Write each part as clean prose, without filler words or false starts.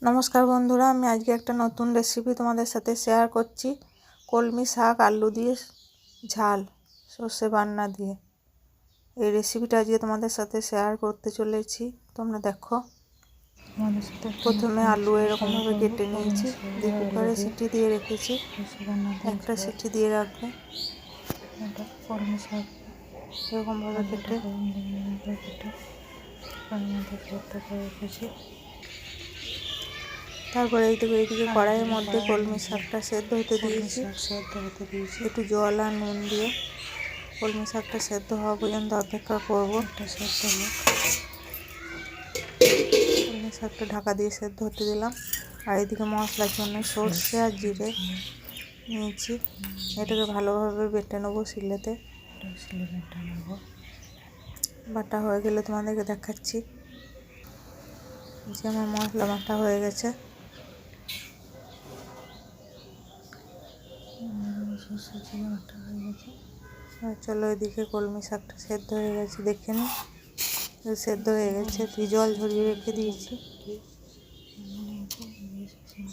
নমস্কার বন্ধুরা, আমি আজকে একটা নতুন রেসিপি তোমাদের সাথে শেয়ার করছি। কলমি শাক আলু দিয়ে ঝাল সর্ষে বান্না দিয়ে এই রেসিপিটা আজকে তোমাদের সাথে শেয়ার করতে চলেছি। তোমরা দেখো। প্রথমে আলু এরকমভাবে কেটে নিয়েছি, দিয়ে কুকারে সিটি দিয়ে রেখেছি। একটা সিটি দিয়ে রাখবে। কলমি শাক এরকমভাবে কেটে রেখেছি। তারপরে এইদিকে কড়াইয়ের মধ্যে কলমি শাকটা সেদ্ধ হতে দিয়েছি। একটু জল আর নুন দিয়ে কলমি শাকটা সেদ্ধ হওয়া পর্যন্ত অপেক্ষা করব। কলমি শাকটা ঢাকা দিয়ে সেদ্ধ হতে দিলাম। আর এইদিকে মশলার জন্য সর্ষে আর জিরে নিয়েছি, এটাকে ভালোভাবে বেটে নেবো শিলেতে। বাটা হয়ে গেলে তোমাদেরকে দেখাচ্ছি যে আমার মশলা বাটা হয়ে গেছে। চলো, এদিকে কলমি শাকটা সেদ্ধ হয়ে গেছে, দেখে নি সেদ্ধ হয়ে গেছে। তুই জল ঝরিয়ে রেখে দিয়েছি,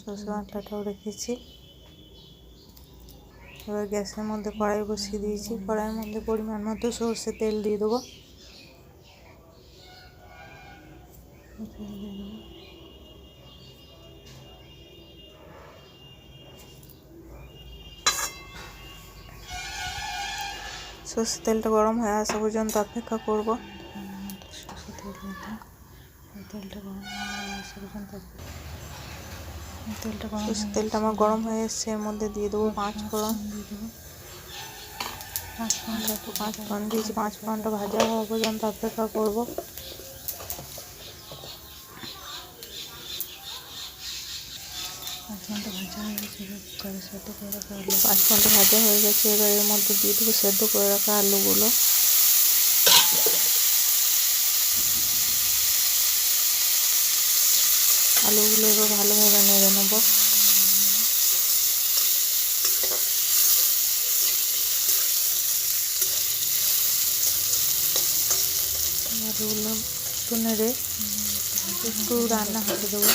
সরষে বাটাটাও রেখেছি। এবার গ্যাসের মধ্যে কড়াই বসিয়ে দিয়েছি। কড়াইয়ের মধ্যে পরিমাণ মতো সর্ষে তেল দিয়ে দেবো। সর্ষে তেলটা গরম হয়ে আসা পর্যন্ত অপেক্ষা করব। সর্ষে তেলটা আমার গরম হয়ে এসছে, এর মধ্যে দিয়ে দেবো 5 ফোড়ন। 5 ফোড়ন দিয়েছি। 5 ফোড়নটা ভাজা হওয়া পর্যন্ত অপেক্ষা করব। পাঁচ ফোড়নটা ভাজা হয়ে গেছে। এবার এর মধ্যে দিয়ে দেবো সেদ্ধ করে রাখা আলুগুলো। আলুগুলো এবার ভালোভাবে নেড়ে নেব। আলুগুলো একটু নেড়ে একটু রান্না হতে দেবো।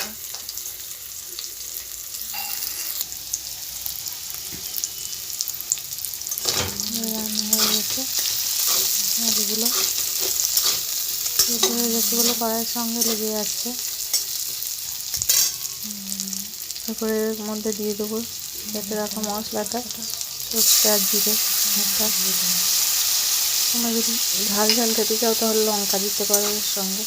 রান্না হয়ে গেছে আলুগুলো, হয়ে গেছে বলে কড়াইয়ের সঙ্গে লেগে যাচ্ছে। তারপরে এর মধ্যে দিয়ে দেবো কেটে রাখা মশলাটা, সর্ষে আর জিরে। তোমরা যদি ঝাল ঝাল খেতে চাও তাহলে লঙ্কা দিতে পারো এর সঙ্গে।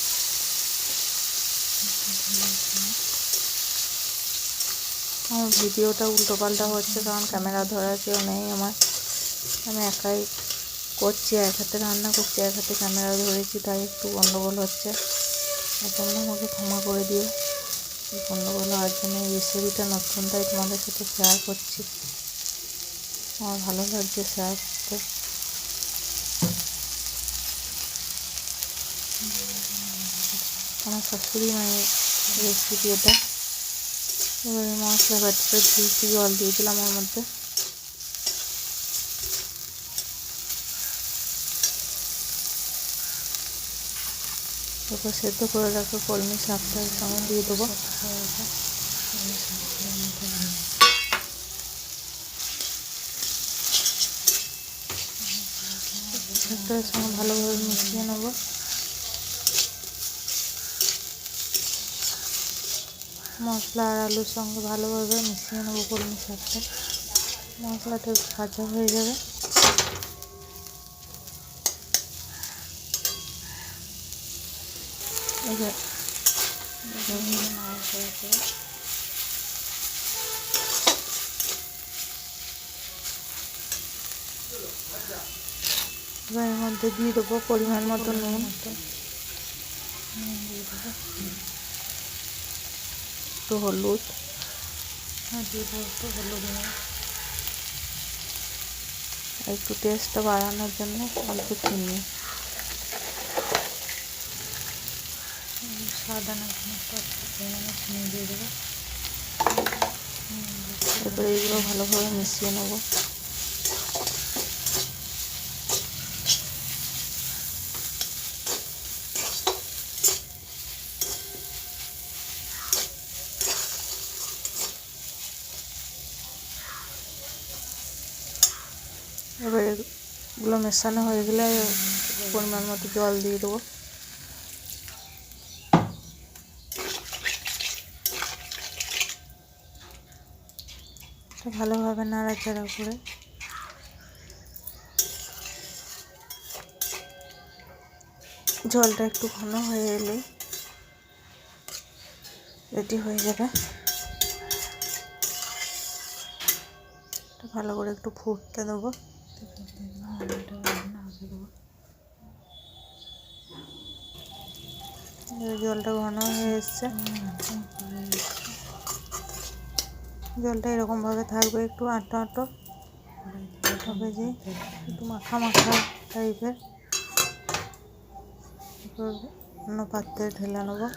আমার ভিডিওটা উল্টো পাল্টা হচ্ছে কারণ ক্যামেরা ধরার কেউ নেই আমার। আমি একাই করছি, এক হাতে রান্না করছি, এক হাতে ক্যামেরা ধরেছি, তাই একটু গন্ডগোল হচ্ছে। তোমরা আমাকে ক্ষমা করে দিও এই গন্ডগোল হওয়ার জন্য। এই রেসিপিটা নতুন, তাই তোমাদের সাথে শেয়ার করছি। আমার ভালো লাগছে শেয়ার করতে। আমার শাশুড়ি মায়ের রেসিপি এটা। এবারে মশলা বাটিটা দিয়েছি, জল দিয়ে দিলাম ওর মধ্যে। তারপর সেদ্ধ করে রাখা কলমি শাকটা এর সঙ্গে দিয়ে দেবো। শাকটার সঙ্গে ভালোভাবে মিশিয়ে নেব। মশলা আর আলুর সঙ্গে ভালোভাবে মিশিয়ে নেবো কলমি শাকটা। মশলাটা ভাজা হয়ে যাবে। এবার এর মধ্যে দিয়ে দেবো পরিমাণ মতো নুন, একটু হলুদ, একটু টেস্টটা বাড়ানোর জন্য অল্প চিনি। সাদা চিনি দিয়ে দেবো। তারপরে এইগুলো ভালোভাবে মিশিয়ে নেব। এবার এগুলো মেশানো হয়ে গেলে পরিমাণ মতো জল দিয়ে দেবো। ভালোভাবে নাড়াচাড়া করে জলটা একটু ঘন হয়ে এলে রেডি হয়ে যাবে। ভালো করে একটু ফুটতে দেবো। জলটা ঘন হয়ে এসছে, জলটা এরকমভাবে থাকবে, একটু আঁটো আঁটো হবে, যে একটু মাখা মাখা টাইপের। অন্য পাত্রে ঢেলে নেবো।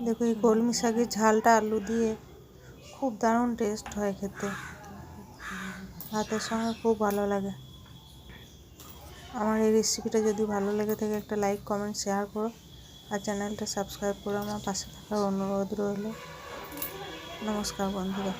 দেখো এই কলমি শাকের ঝালটা আলু দিয়ে খুব দারুণ টেস্ট হয় খেতে, ভাতের সঙ্গে খুব ভালো লাগে। আমার এই রেসিপিটা যদি ভালো লেগে থাকে একটা লাইক কমেন্ট শেয়ার করো, আর চ্যানেলটা সাবস্ক্রাইব করে আমার পাশে থাকার অনুরোধ রইল। নমস্কার বন্ধুরা।